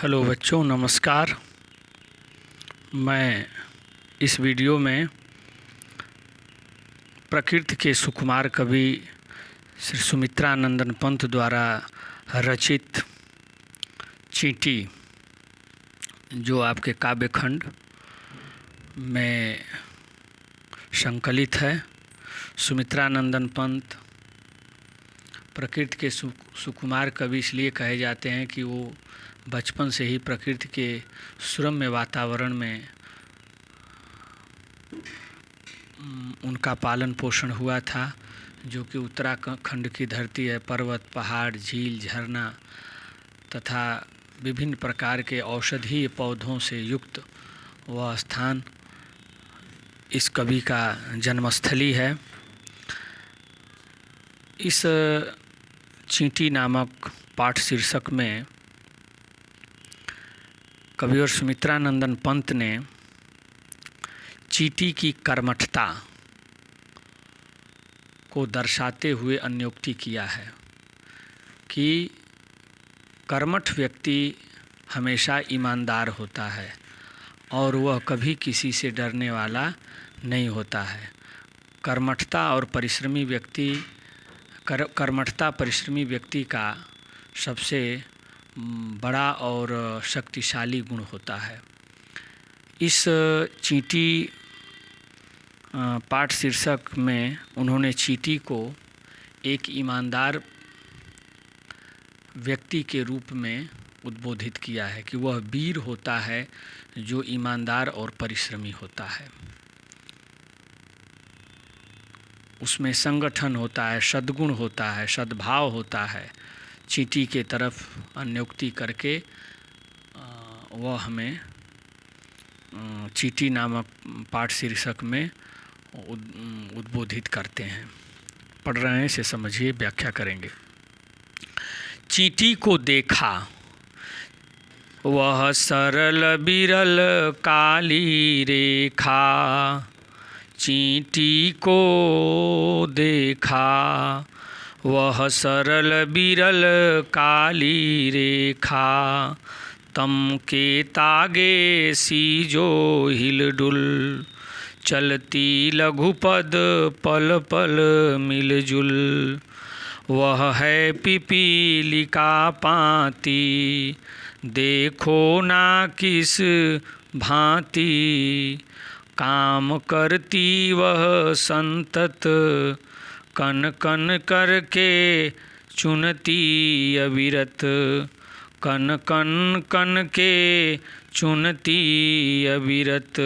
Hello बच्चों, नमस्कार। मैं इस वीडियो में प्रकृति के सुकुमार कवि श्री सुमित्रानंदन पंत द्वारा रचित चींटी, जो आपके काव्य खंड में संकलित है। सुमित्रानंदन पंत प्रकृति के सुकुमार कवि इसलिए कहे जाते हैं कि वो बचपन से ही प्रकृति के सुरम्य वातावरण में उनका पालन पोषण हुआ था, जो कि उत्तराखंड की धरती है। पर्वत, पहाड़, झील, झरना तथा विभिन्न प्रकार के औषधीय पौधों से युक्त वह स्थान इस कवि का जन्मस्थली है। इस चींटी नामक पाठ शीर्षक में कविवर सुमित्रानंदन पंत ने चींटी की कर्मठता को दर्शाते हुए अन्योक्ति किया है कि कर्मठ व्यक्ति हमेशा ईमानदार होता है और वह कभी किसी से डरने वाला नहीं होता है। कर्मठता परिश्रमी व्यक्ति का सबसे बड़ा और शक्तिशाली गुण होता है। इस चींटी पाठ शीर्षक में उन्होंने चींटी को एक ईमानदार व्यक्ति के रूप में उद्बोधित किया है कि वह वीर होता है जो ईमानदार और परिश्रमी होता है। उसमें संगठन होता है, सद्गुण होता है, सद्भाव होता है। चींटी के तरफ अन्योक्ति करके वह हमें चींटी नामक पाठ शीर्षक में उद्बोधित करते हैं। पढ़ रहे हैं, इसे समझिए, व्याख्या करेंगे। चींटी को देखा वह सरल बिरल काली रेखा, चींटी को देखा वह सरल बिरल काली रेखा, तम के तागे सी जो हिलडुल, चलती लघुपद पल पल मिलजुल, वह है पिपीलिका पाती, देखो ना किस भांति, काम करती वह संतत, कन कन करके चुनती अविरत, कन कन कन के चुनती अविरत,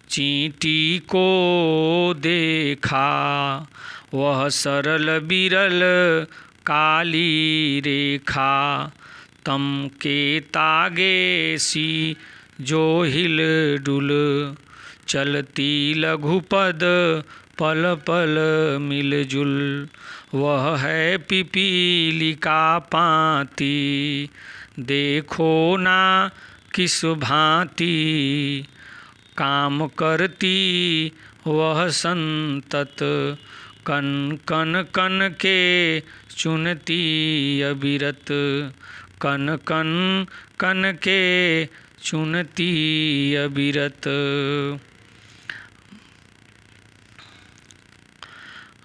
चींटी को देखा वह सरल बिरल काली रेखा, तम के तागे सी जो हिल डुल, चलती लघुपद पल पल मिलजुल, वह है पिपीलिका पाती, देखो ना किस भांति, काम करती वह संतत, कन कन कन के चुनती अविरत, कन कन कन के चुनती अविरत।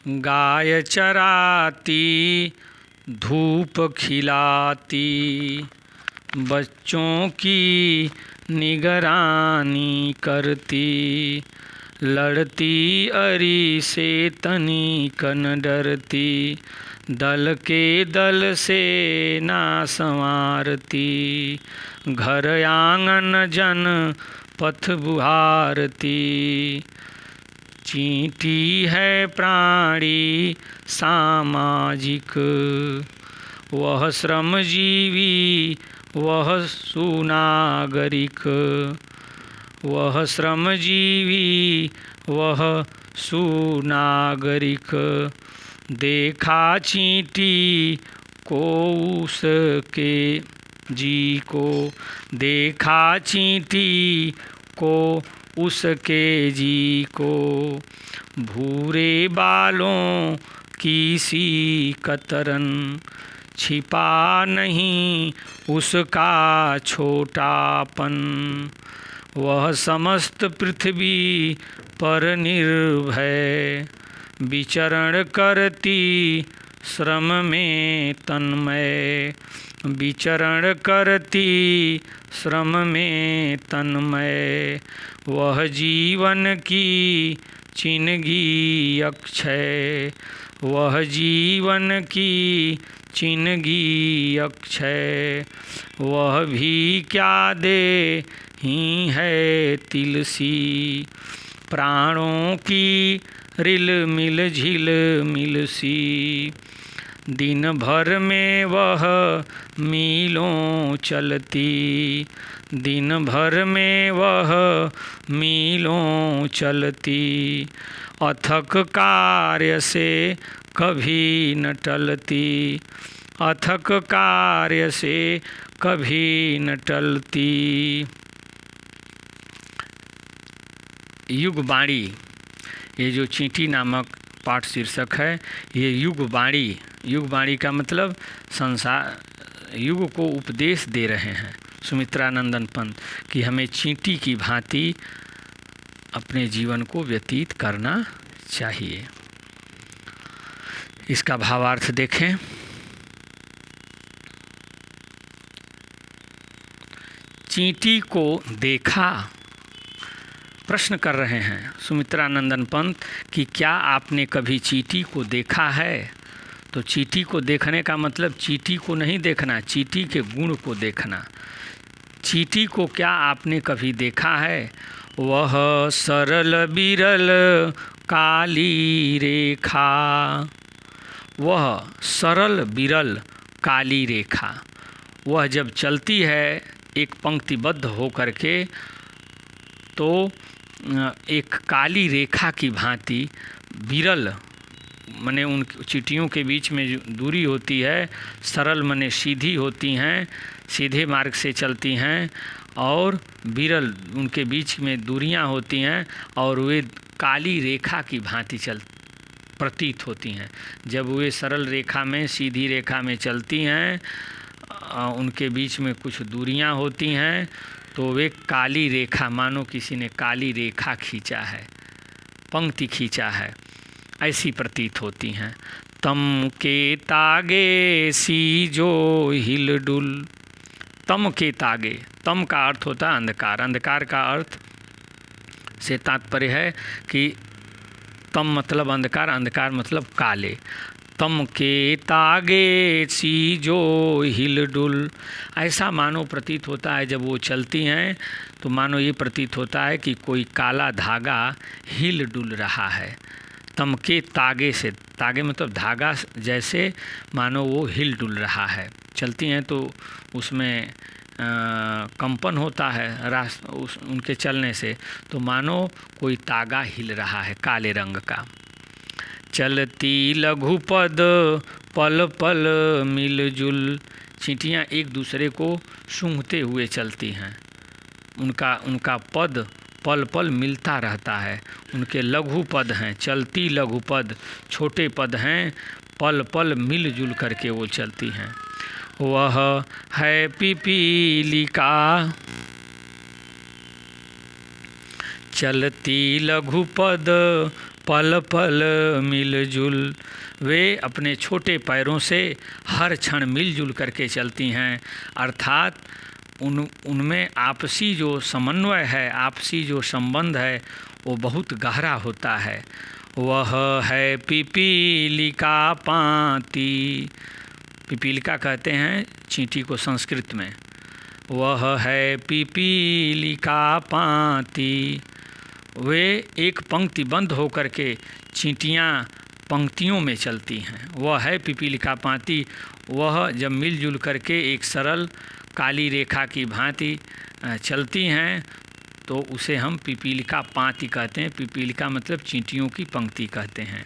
गाय चराती धूप खिलाती, बच्चों की निगरानी करती, लड़ती अरी से तनिक न डरती, दल के दल से ना संवारती, घर आंगन जन पथ बुहारती, चींटी है प्राणी सामाजिक, वह श्रमजीवी वह सुनागरिक, वह श्रमजीवी वह सुनागरिक, देखा चींटी को उसके जी को, देखा चींटी को उसके जी को, भूरे बालों की सी कतरन, छिपा नहीं उसका छोटापन। वह समस्त पृथ्वी पर निर्भय, विचरण करती श्रम में तन्मय। विचरण करती श्रम में तन्मय, वह जीवन की चिन्हगी अक्षय। वह जीवन की चिन्हगी अक्षय, वह भी क्या दे ही है तिलसी। प्राणों की रिल मिल झिल मिल सी, दिन भर में वह मीलों चलती। दिन भर में वह मीलों चलती, अथक कार्य से कभी न टलती। अथक कार्य से कभी न टलती। युगवाणी, ये जो चींटी नामक पाठ शीर्षक है, ये युगवाणी। युगवाणी का मतलब संसार युग को उपदेश दे रहे हैं सुमित्रानंदन पंत कि हमें चींटी की भांति अपने जीवन को व्यतीत करना चाहिए। इसका भावार्थ देखें। चींटी को देखा, प्रश्न कर रहे हैं सुमित्रानंदन पंत कि क्या आपने कभी चींटी को देखा है। तो चींटी को देखने का मतलब चींटी को नहीं देखना, चींटी के गुण को देखना। चींटी को क्या आपने कभी देखा है। वह सरल बिरल काली रेखा। वह सरल बिरल काली रेखा, वह जब चलती है एक पंक्तिबद्ध होकर के, तो एक काली रेखा की भांति बिरल माने उन चींटियों के बीच में जो दूरी होती है, सरल माने सीधी होती हैं, सीधे मार्ग से चलती हैं, और बिरल उनके बीच में दूरियां होती हैं और वे काली रेखा की भांति प्रतीत होती हैं। जब वे सरल रेखा में, सीधी रेखा में चलती हैं, उनके बीच में कुछ दूरियां होती हैं, तो वे काली रेखा, मानो किसी ने काली रेखा खींचा है, पंक्ति खींचा है, ऐसी प्रतीत होती हैं। तम के तागे सी जो हिलडुल। तम के तागे, तम का अर्थ होता है अंधकार। अंधकार का अर्थ से तात्पर्य है कि तम मतलब अंधकार, अंधकार मतलब काले। तम के तागे सी जो हिलडुल, ऐसा मानो प्रतीत होता है जब वो चलती हैं तो मानो ये प्रतीत होता है कि कोई काला धागा हिल डुल रहा है। तम के तागे से, तागे मतलब धागा, जैसे मानो वो हिल डुल रहा है। चलती हैं तो उसमें कंपन होता है उनके चलने से, तो मानो कोई तागा हिल रहा है काले रंग का। चलती लघुपद पल पल मिलजुल। चींटियाँ एक दूसरे को सूंघते हुए चलती हैं, उनका पद पल पल मिलता रहता है। उनके लघु पद हैं, चलती लघु पद, छोटे पद हैं, पल पल मिलजुल करके वो चलती हैं। वह है पिपीलिका, चलती लघु पद पल पल मिलजुल। वे अपने छोटे पैरों से हर क्षण मिलजुल करके चलती हैं, अर्थात उनमें आपसी जो समन्वय है, आपसी जो संबंध है, वो बहुत गहरा होता है। वह है पिपीलिका पाती। पिपीलिका कहते हैं चींटी को संस्कृत में। वह है पिपीलिका पाती। वे एक पंक्ति बंद होकर के चींटियाँ पंक्तियों में चलती हैं। वह है पिपीलिका पाती। वह जब मिलजुल करके एक सरल काली रेखा की भांति चलती हैं तो उसे हम पिपीलिका पाती कहते हैं। पिपीलिका मतलब चींटियों की पंक्ति कहते हैं।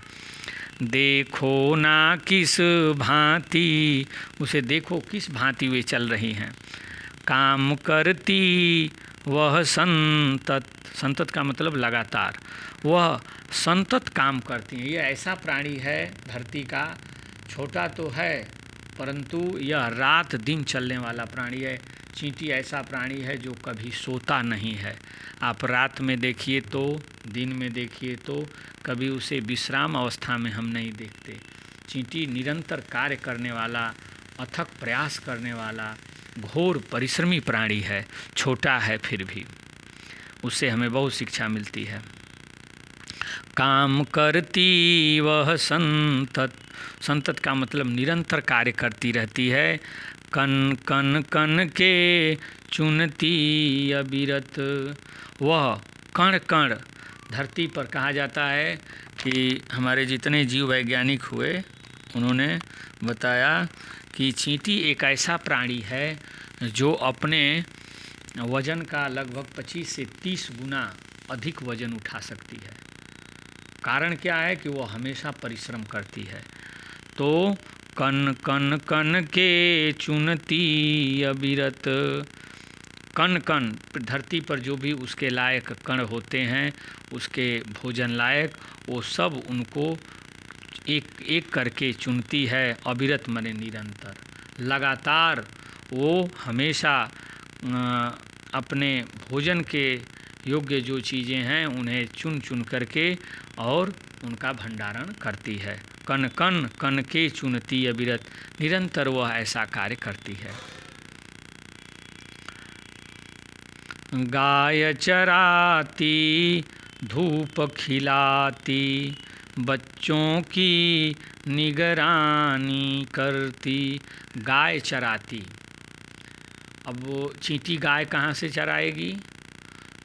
देखो ना किस भांति, उसे देखो किस भांति वे चल रही हैं। काम करती वह संतत, संतत का मतलब लगातार, वह संतत काम करती हैं। ये ऐसा प्राणी है धरती का, छोटा तो है परंतु यह रात दिन चलने वाला प्राणी है। चींटी ऐसा प्राणी है जो कभी सोता नहीं है। आप रात में देखिए तो, दिन में देखिए तो, कभी उसे विश्राम अवस्था में हम नहीं देखते। चींटी निरंतर कार्य करने वाला, अथक प्रयास करने वाला, घोर परिश्रमी प्राणी है। छोटा है फिर भी उससे हमें बहुत शिक्षा मिलती है। काम करती वह संतत, संतत का मतलब निरंतर कार्य करती रहती है। कन कन कन के चुनती अविरत, वह कण कण, धरती पर कहा जाता है कि हमारे जितने जीव वैज्ञानिक हुए उन्होंने बताया कि चींटी एक ऐसा प्राणी है जो अपने वज़न का लगभग 25 से 30 गुना अधिक वज़न उठा सकती है। कारण क्या है कि वो हमेशा परिश्रम करती है। तो कन कन कन के चुनती अविरत, कण कण, धरती पर जो भी उसके लायक कण होते हैं, उसके भोजन लायक, वो सब उनको एक एक करके चुनती है। अविरत माने निरंतर, लगातार वो हमेशा अपने भोजन के योग्य जो चीज़ें हैं उन्हें चुन चुन करके और उनका भंडारण करती है। कन कन कन के चुनती अविरत, निरंतर वह ऐसा कार्य करती है। गाय चराती धूप खिलाती, बच्चों की निगरानी करती। गाय चराती, अब वो चींटी गाय कहाँ से चराएगी?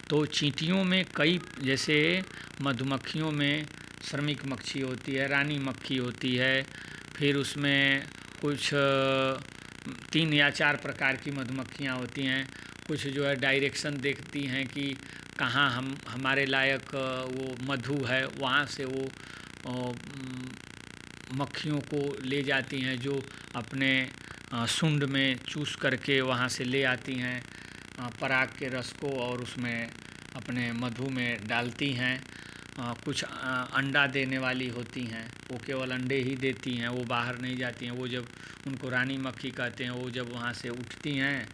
तो चींटियों में कई, जैसे मधुमक्खियों में श्रमिक मक्खी होती है, रानी मक्खी होती है, फिर उसमें कुछ 3 या 4 प्रकार की मधुमक्खियाँ होती हैं। कुछ जो है डायरेक्शन देखती हैं कि कहाँ हमारे लायक वो मधु है, वहाँ से वो मक्खियों को ले जाती हैं, जो अपने सूंड में चूस करके वहाँ से ले आती हैं पराग के रस को और उसमें अपने मधु में डालती हैं। कुछ अंडा देने वाली होती हैं, वो केवल अंडे ही देती हैं, वो बाहर नहीं जाती हैं। वो जब, उनको रानी मक्खी कहते हैं, वो जब वहाँ से उठती हैं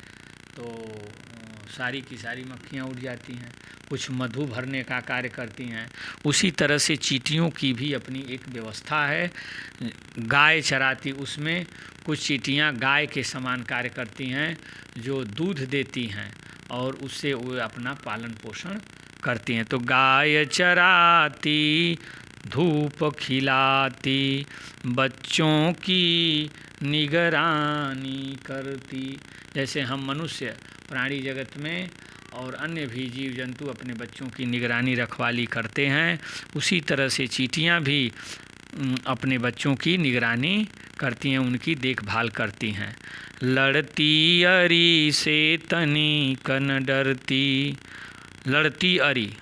तो सारी की सारी मक्खियाँ उड़ जाती हैं। कुछ मधु भरने का कार्य करती हैं। उसी तरह से चींटियों की भी अपनी एक व्यवस्था है। गाय चराती, उसमें कुछ चींटियाँ गाय के समान कार्य करती हैं, जो दूध देती हैं और उससे वो अपना पालन पोषण करती हैं। तो गाय चराती धूप खिलाती, बच्चों की निगरानी करती। जैसे हम मनुष्य प्राणी जगत में और अन्य भी जीव जंतु अपने बच्चों की निगरानी रखवाली करते हैं, उसी तरह से चींटियाँ भी अपने बच्चों की निगरानी करती हैं, उनकी देखभाल करती हैं। लड़ती अरी से तनिक न डरती, लड़ती अरी,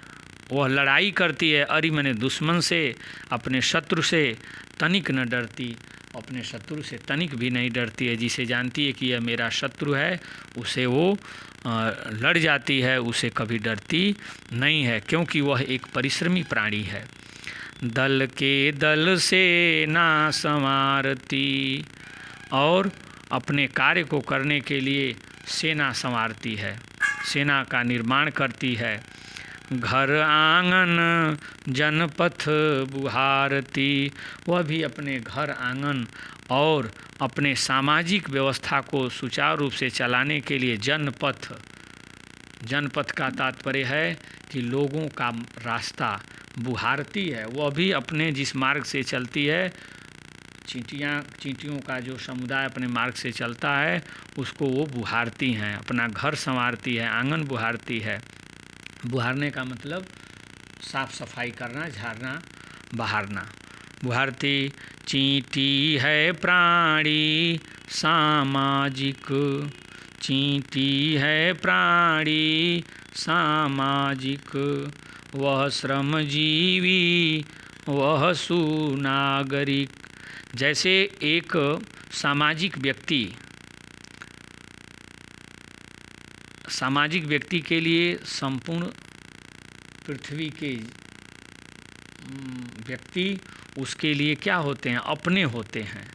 वह लड़ाई करती है। अरी माने दुश्मन से, अपने शत्रु से तनिक न डरती, अपने शत्रु से तनिक भी नहीं डरती है। जिसे जानती है कि यह मेरा शत्रु है, उसे वो लड़ जाती है, उसे कभी डरती नहीं है, क्योंकि वह एक परिश्रमी प्राणी है। दल के दल से ना संवारती, और अपने कार्य को करने के लिए सेना संवारती है, सेना का निर्माण करती है। घर आंगन जनपथ बुहारती, वह भी अपने घर आंगन और अपने सामाजिक व्यवस्था को सुचारू रूप से चलाने के लिए जनपथ, जनपथ का तात्पर्य है कि लोगों का रास्ता, बुहारती है, वह भी अपने जिस मार्ग से चलती है, चींटियों का जो समुदाय अपने मार्ग से चलता है उसको वो बुहारती हैं, अपना घर संवारती है, आंगन बुहारती है। बुहारने का मतलब साफ सफाई करना, झाड़ना, बहारना। बुहारती चींटी है प्राणी सामाजिक, चींटी है प्राणी सामाजिक, वह श्रमजीवी वह सुनागरिक। जैसे एक सामाजिक व्यक्ति के लिए संपूर्ण पृथ्वी के व्यक्ति उसके लिए क्या होते हैं? अपने होते हैं।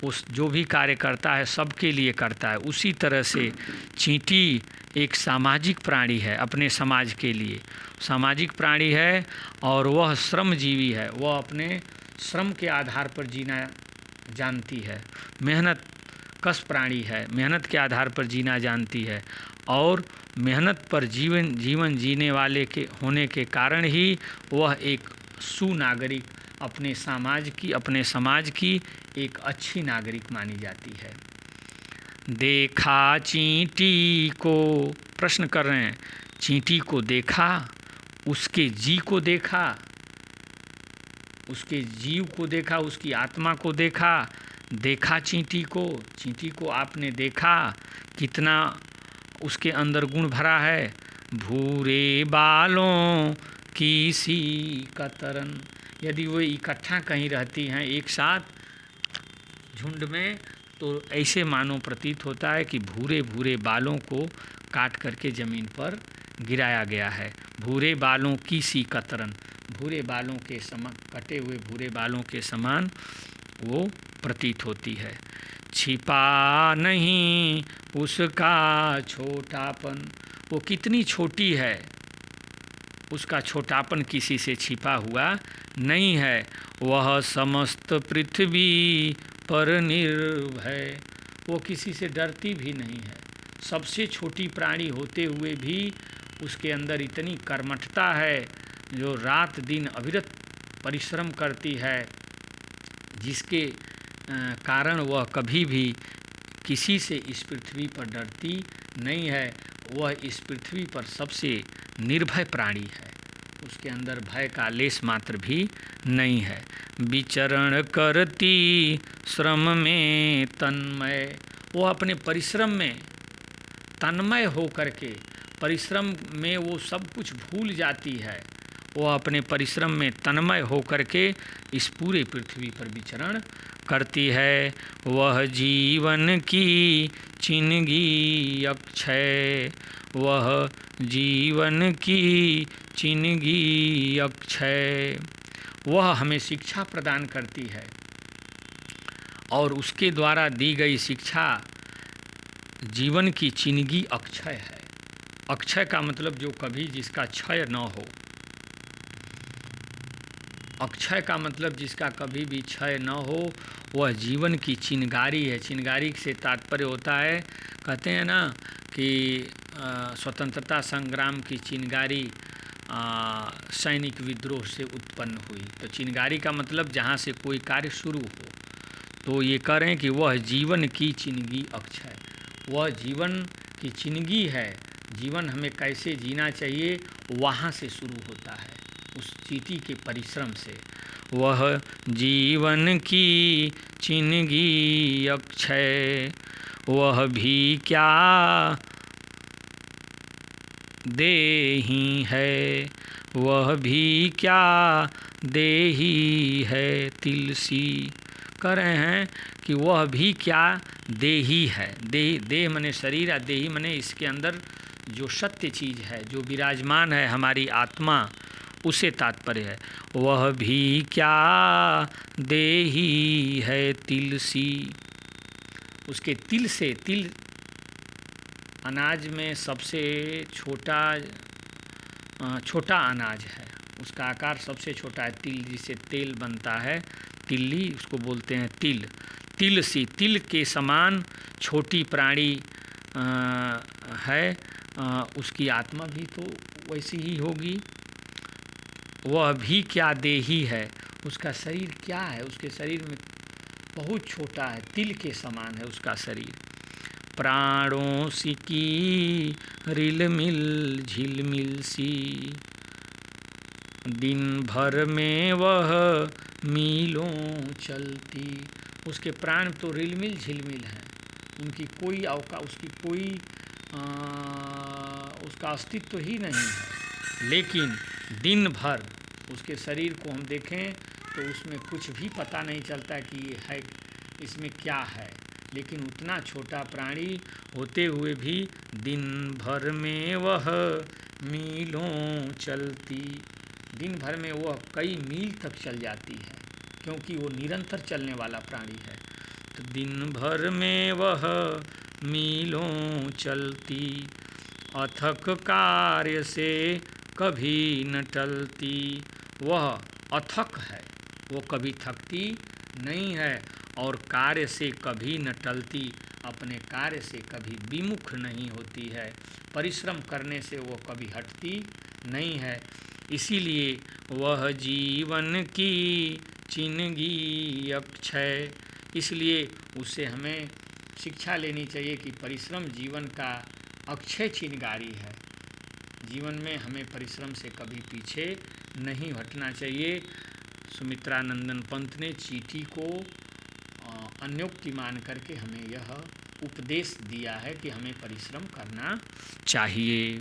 उस जो भी कार्य करता है सबके लिए करता है। उसी तरह से चींटी एक सामाजिक प्राणी है, अपने समाज के लिए सामाजिक प्राणी है और वह श्रमजीवी है। वह अपने श्रम के आधार पर जीना जानती है। मेहनत कश प्राणी है, मेहनत के आधार पर जीना जानती है और मेहनत पर जीवन जीने वाले के होने के कारण ही वह एक सुनागरिक अपने समाज की एक अच्छी नागरिक मानी जाती है। देखा चींटी को, प्रश्न कर रहे हैं, चींटी को देखा, उसके जीव को देखा, उसकी आत्मा को देखा। देखा चींटी को आपने देखा, कितना उसके अंदर गुण भरा है। भूरे बालों की सी कतरन, यदि वो इकट्ठा कहीं रहती हैं एक साथ झुंड में, तो ऐसे मानो प्रतीत होता है कि भूरे भूरे बालों को काट करके ज़मीन पर गिराया गया है। भूरे बालों की सी कतरन, भूरे बालों के समान, कटे हुए भूरे बालों के समान वो प्रतीत होती है। छिपा नहीं उसका छोटापन, वो कितनी छोटी है, उसका छोटापन किसी से छिपा हुआ नहीं है। वह समस्त पृथ्वी पर निर्भय, वो किसी से डरती भी नहीं है। सबसे छोटी प्राणी होते हुए भी उसके अंदर इतनी कर्मठता है, जो रात दिन अविरत परिश्रम करती है, जिसके कारण वह कभी भी किसी से इस पृथ्वी पर डरती नहीं है। वह इस पृथ्वी पर सबसे निर्भय प्राणी है, उसके अंदर भय का लेश मात्र भी नहीं है। विचरण करती श्रम में तन्मय, वो अपने परिश्रम में तन्मय हो करके, परिश्रम में वो सब कुछ भूल जाती है। वो अपने परिश्रम में तन्मय हो करके इस पूरे पृथ्वी पर विचरण करती है। वह जीवन की चिन्हगी अक्षय, वह जीवन की चिन्हगी अक्षय, वह हमें शिक्षा प्रदान करती है और उसके द्वारा दी गई शिक्षा जीवन की चिन्हगी अक्षय है। अक्षय का मतलब जो कभी जिसका क्षय न हो, अक्षय का मतलब जिसका कभी भी क्षय न हो, वह जीवन की चिनगारी है। चिनगारी से तात्पर्य होता है, कहते हैं ना कि स्वतंत्रता संग्राम की चिनगारी सैनिक विद्रोह से उत्पन्न हुई। तो चिनगारी का मतलब जहाँ से कोई कार्य शुरू हो। तो ये कह रहे हैं कि वह जीवन की चिनगी अक्षय, वह जीवन की चिनगी है। जीवन हमें कैसे जीना चाहिए वहाँ से शुरू होता है, उस चींटी के परिश्रम से। वह जीवन की चिनगी अक्षय, वह भी क्या देही है, वह भी क्या देही है तिलसी। कह रहे हैं कि वह भी क्या देही है। देह मने शरीर, देही मने इसके अंदर जो सत्य चीज़ है, जो विराजमान है हमारी आत्मा, उसे तात्पर्य है। वह भी क्या देही है तिलसी, उसके तिल से, तिल अनाज में सबसे छोटा अनाज है, उसका आकार सबसे छोटा है। तिल जिसे तेल बनता है, तिल्ली उसको बोलते हैं तिल। तिल सी, तिल के समान छोटी प्राणी है, उसकी आत्मा भी तो वैसी ही होगी। वह भी क्या देही है, उसका शरीर क्या है, उसके शरीर में बहुत छोटा है, तिल के समान है उसका शरीर। प्राणों सी की रिलमिल झिलमिल सी, दिन भर में वह मीलों चलती। उसके प्राण तो रिलमिल झिलमिल हैं, उनकी कोई उसका अस्तित्व ही नहीं है। लेकिन दिन भर उसके शरीर को हम देखें तो उसमें कुछ भी पता नहीं चलता कि ये है, इसमें क्या है। लेकिन उतना छोटा प्राणी होते हुए भी दिन भर में वह मीलों चलती, दिन भर में वह कई मील तक चल जाती है, क्योंकि वो निरंतर चलने वाला प्राणी है। दिन भर में वह मीलों चलती, अथक कार्य से कभी न टलती। वह अथक है, वो कभी थकती नहीं है और कार्य से कभी न टलती, अपने कार्य से कभी विमुख नहीं होती है, परिश्रम करने से वो कभी हटती नहीं है। इसीलिए वह जीवन की चिन्हगी अक्षय, इसलिए उससे हमें शिक्षा लेनी चाहिए कि परिश्रम जीवन का अक्षय चिन्हगारी है। जीवन में हमें परिश्रम से कभी पीछे नहीं हटना चाहिए। सुमित्रानंदन पंत ने चींटी को अन्योक्ति मान करके हमें यह उपदेश दिया है कि हमें परिश्रम करना चाहिए।